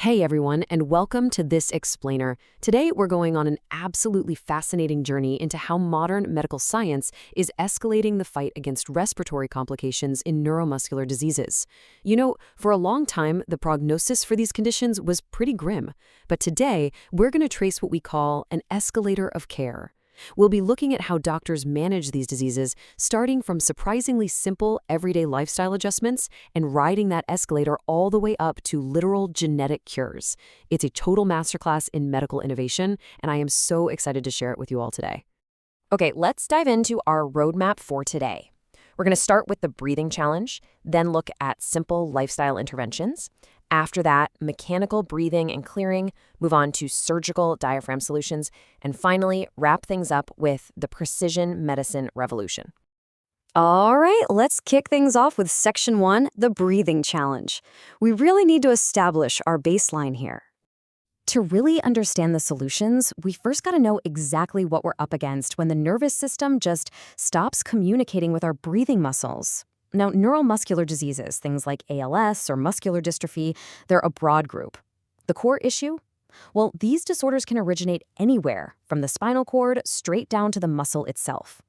Hey everyone, and welcome to This Explainer. Today we're going on an absolutely fascinating journey into how modern medical science is escalating the fight against respiratory complications in neuromuscular diseases. You know, for a long time, the prognosis for these conditions was pretty grim. But today, we're going to trace what we call an escalator of care. We'll be looking at how doctors manage these diseases, starting from surprisingly simple everyday lifestyle adjustments and riding that escalator all the way up to literal genetic cures. It's a total masterclass in medical innovation, and I am so excited to share it with you all today. Okay, let's dive into our roadmap for today. We're going to start with the breathing challenge, then look at simple lifestyle interventions. After that, mechanical breathing and clearing, move on to surgical diaphragm solutions, and finally, wrap things up with the precision medicine revolution. All right, let's kick things off with Section 1, the breathing challenge. We really need to establish our baseline here. To really understand the solutions, we first got to know exactly what we're up against when the nervous system just stops communicating with our breathing muscles. Now, neuromuscular diseases, things like ALS or muscular dystrophy, they're a broad group. The core issue? Well, these disorders can originate anywhere, from the spinal cord straight down to the muscle itself.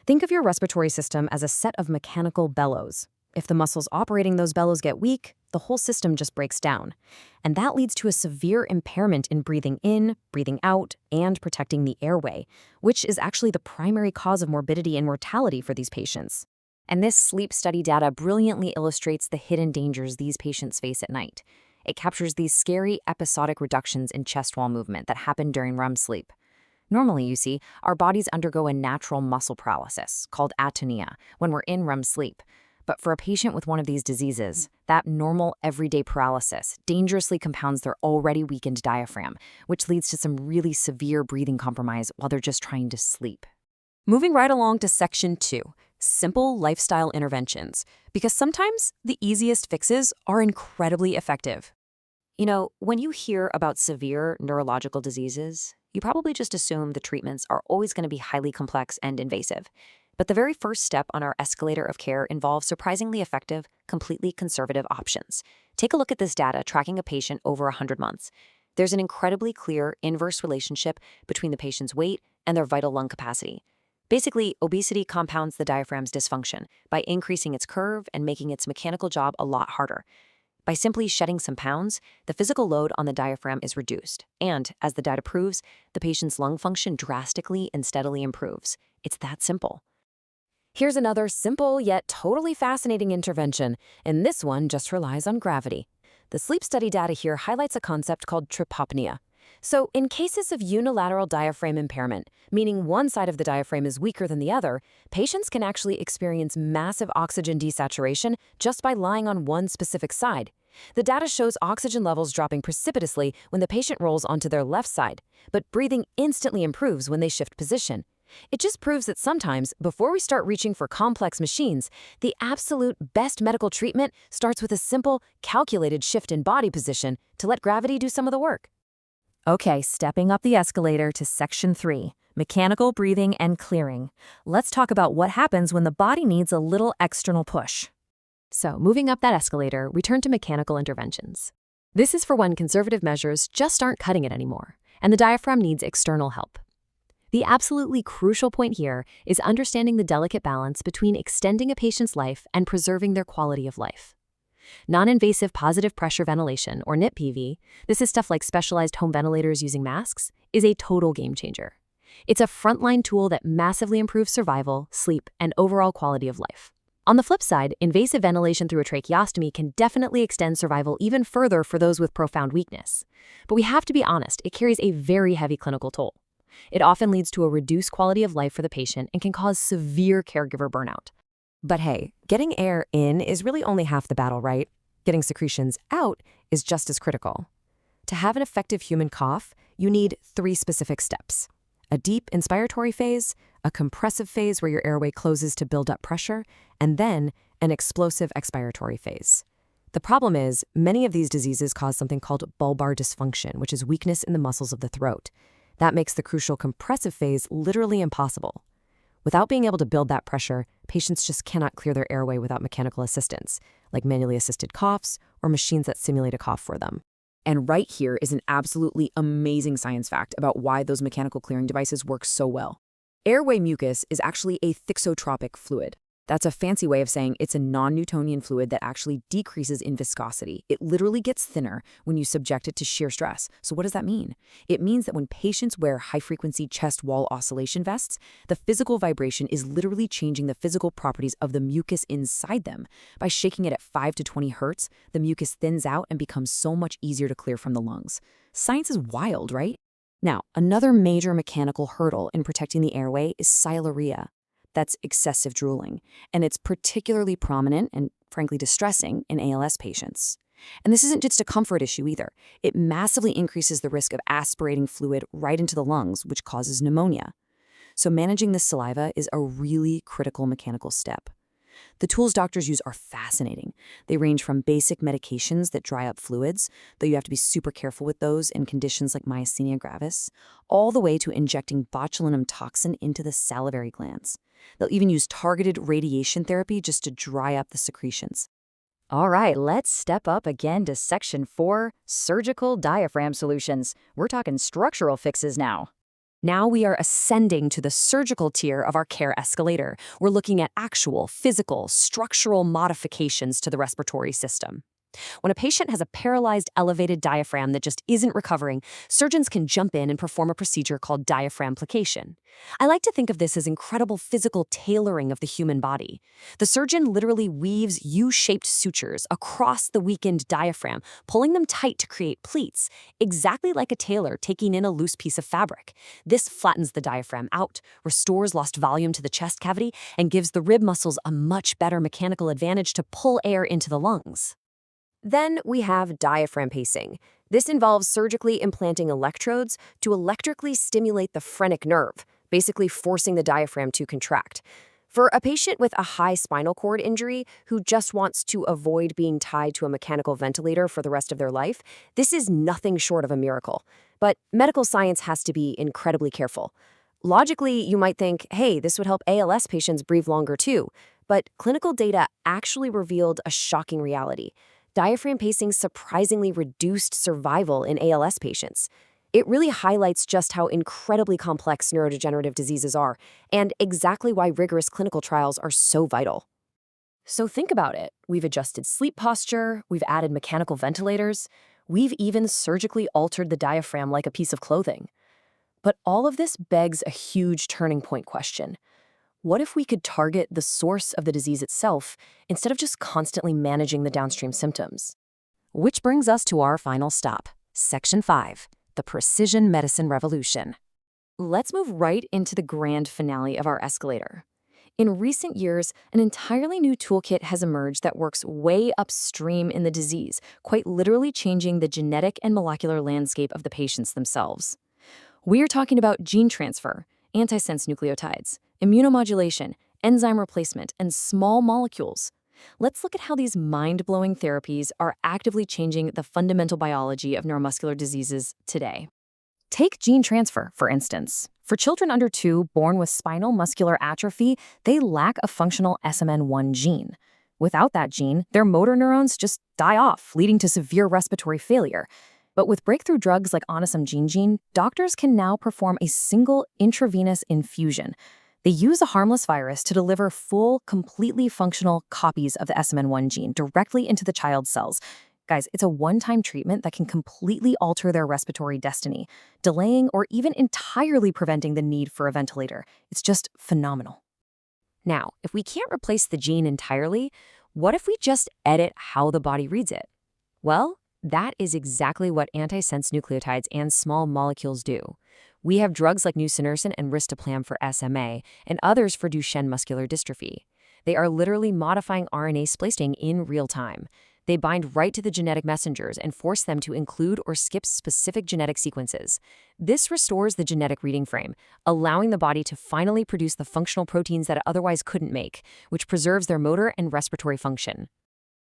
Think of your respiratory system as a set of mechanical bellows. If the muscles operating those bellows get weak, the whole system just breaks down. And that leads to a severe impairment in breathing in, breathing out, and protecting the airway, which is actually the primary cause of morbidity and mortality for these patients. And this sleep study data brilliantly illustrates the hidden dangers these patients face at night. It captures these scary episodic reductions in chest wall movement that happen during REM sleep. Normally, you see, our bodies undergo a natural muscle paralysis, called atonia, when we're in REM sleep. But for a patient with one of these diseases, that normal everyday paralysis dangerously compounds their already weakened diaphragm, which leads to some really severe breathing compromise while they're just trying to sleep. Moving right along to Section 2. Simple lifestyle interventions, because sometimes the easiest fixes are incredibly effective. You know, when you hear about severe neurological diseases, you probably just assume the treatments are always going to be highly complex and invasive. But the very first step on our escalator of care involves surprisingly effective, completely conservative options. Take a look at this data tracking a patient over 100 months. There's an incredibly clear inverse relationship between the patient's weight and their vital lung capacity. Basically, obesity compounds the diaphragm's dysfunction by increasing its curve and making its mechanical job a lot harder. By simply shedding some pounds, the physical load on the diaphragm is reduced. And, as the data proves, the patient's lung function drastically and steadily improves. It's that simple. Here's another simple yet totally fascinating intervention, and this one just relies on gravity. The sleep study data here highlights a concept called trypopnea. So, in cases of unilateral diaphragm impairment, meaning one side of the diaphragm is weaker than the other, patients can actually experience massive oxygen desaturation just by lying on one specific side. The data shows oxygen levels dropping precipitously when the patient rolls onto their left side, but breathing instantly improves when they shift position. It just proves that sometimes, before we start reaching for complex machines, the absolute best medical treatment starts with a simple, calculated shift in body position to let gravity do some of the work. Okay, stepping up the escalator to Section 3, mechanical breathing and clearing. Let's talk about what happens when the body needs a little external push. So, moving up that escalator, we turn to mechanical interventions. This is for when conservative measures just aren't cutting it anymore, and the diaphragm needs external help. The absolutely crucial point here is understanding the delicate balance between extending a patient's life and preserving their quality of life. Non-invasive positive pressure ventilation, or NIPPV, this is stuff like specialized home ventilators using masks, is a total game changer. It's a frontline tool that massively improves survival, sleep, and overall quality of life. On the flip side, invasive ventilation through a tracheostomy can definitely extend survival even further for those with profound weakness. But we have to be honest, it carries a very heavy clinical toll. It often leads to a reduced quality of life for the patient and can cause severe caregiver burnout. But hey, getting air in is really only half the battle, right? Getting secretions out is just as critical. To have an effective human cough, you need 3 specific steps: a deep inspiratory phase, a compressive phase where your airway closes to build up pressure, and then an explosive expiratory phase. The problem is, many of these diseases cause something called bulbar dysfunction, which is weakness in the muscles of the throat. That makes the crucial compressive phase literally impossible. Without being able to build that pressure, patients just cannot clear their airway without mechanical assistance, like manually assisted coughs or machines that simulate a cough for them. And right here is an absolutely amazing science fact about why those mechanical clearing devices work so well. Airway mucus is actually a thixotropic fluid. That's a fancy way of saying it's a non-Newtonian fluid that actually decreases in viscosity. It literally gets thinner when you subject it to shear stress. So what does that mean? It means that when patients wear high-frequency chest wall oscillation vests, the physical vibration is literally changing the physical properties of the mucus inside them. By shaking it at 5 to 20 hertz, the mucus thins out and becomes so much easier to clear from the lungs. Science is wild, right? Now, another major mechanical hurdle in protecting the airway is siluria. That's excessive drooling, and it's particularly prominent and, frankly, distressing in ALS patients. And this isn't just a comfort issue either. It massively increases the risk of aspirating fluid right into the lungs, which causes pneumonia. So managing this saliva is a really critical mechanical step. The tools doctors use are fascinating. They range from basic medications that dry up fluids, though you have to be super careful with those in conditions like myasthenia gravis, all the way to injecting botulinum toxin into the salivary glands. They'll even use targeted radiation therapy just to dry up the secretions. All right, let's step up again to Section 4, Surgical Diaphragm Solutions. We're talking structural fixes now. Now we are ascending to the surgical tier of our care escalator. We're looking at actual, physical, structural modifications to the respiratory system. When a patient has a paralyzed, elevated diaphragm that just isn't recovering, surgeons can jump in and perform a procedure called diaphragmplication. I like to think of this as incredible physical tailoring of the human body. The surgeon literally weaves U-shaped sutures across the weakened diaphragm, pulling them tight to create pleats, exactly like a tailor taking in a loose piece of fabric. This flattens the diaphragm out, restores lost volume to the chest cavity, and gives the rib muscles a much better mechanical advantage to pull air into the lungs. Then we have diaphragm pacing. This involves surgically implanting electrodes to electrically stimulate the phrenic nerve, basically forcing the diaphragm to contract. For a patient with a high spinal cord injury who just wants to avoid being tied to a mechanical ventilator for the rest of their life, this is nothing short of a miracle. But medical science has to be incredibly careful. Logically, you might think, hey, this would help ALS patients breathe longer too. But clinical data actually revealed a shocking reality. Diaphragm pacing surprisingly reduced survival in ALS patients. It really highlights just how incredibly complex neurodegenerative diseases are, and exactly why rigorous clinical trials are so vital. So think about it. We've adjusted sleep posture, we've added mechanical ventilators, we've even surgically altered the diaphragm like a piece of clothing. But all of this begs a huge turning point question. What if we could target the source of the disease itself instead of just constantly managing the downstream symptoms? Which brings us to our final stop, Section 5, the Precision Medicine Revolution. Let's move right into the grand finale of our escalator. In recent years, an entirely new toolkit has emerged that works way upstream in the disease, quite literally changing the genetic and molecular landscape of the patients themselves. We're talking about gene transfer, antisense nucleotides, immunomodulation, enzyme replacement, and small molecules. Let's look at how these mind-blowing therapies are actively changing the fundamental biology of neuromuscular diseases today. Take gene transfer, for instance. For children under 2 born with spinal muscular atrophy, they lack a functional SMN1 gene. Without that gene, their motor neurons just die off, leading to severe respiratory failure. But with breakthrough drugs like Onisum Gene, doctors can now perform a single intravenous infusion. They use a harmless virus to deliver full, completely functional copies of the SMN1 gene directly into the child's cells. Guys, it's a one-time treatment that can completely alter their respiratory destiny, delaying or even entirely preventing the need for a ventilator. It's just phenomenal. Now, if we can't replace the gene entirely, what if we just edit how the body reads it? Well, that is exactly what antisense nucleotides and small molecules do. We have drugs like nusinersen and risdiplam for SMA, and others for Duchenne muscular dystrophy. They are literally modifying RNA splicing in real time. They bind right to the genetic messengers and force them to include or skip specific genetic sequences. This restores the genetic reading frame, allowing the body to finally produce the functional proteins that it otherwise couldn't make, which preserves their motor and respiratory function.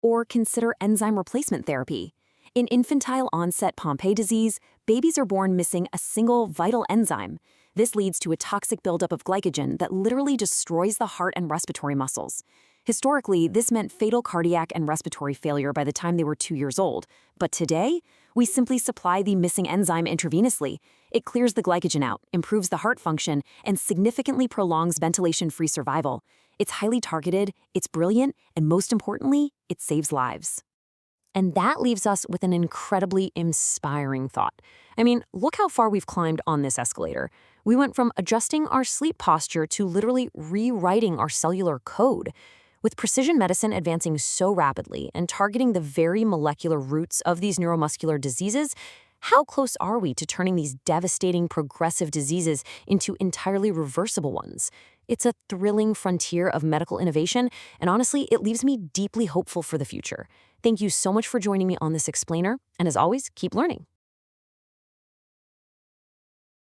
Or consider enzyme replacement therapy. In infantile-onset Pompe disease, babies are born missing a single vital enzyme. This leads to a toxic buildup of glycogen that literally destroys the heart and respiratory muscles. Historically, this meant fatal cardiac and respiratory failure by the time they were 2 years old. But today, We simply supply the missing enzyme intravenously. It clears the glycogen out, improves the heart function, and significantly prolongs ventilation-free survival. It's highly targeted, it's brilliant, and most importantly, it saves lives. And that leaves us with an incredibly inspiring thought. I mean, look how far we've climbed on this escalator. We went from adjusting our sleep posture to literally rewriting our cellular code. With precision medicine advancing so rapidly and targeting the very molecular roots of these neuromuscular diseases, how close are we to turning these devastating progressive diseases into entirely reversible ones? It's a thrilling frontier of medical innovation, and honestly, it leaves me deeply hopeful for the future. Thank you so much for joining me on this explainer, and as always, keep learning.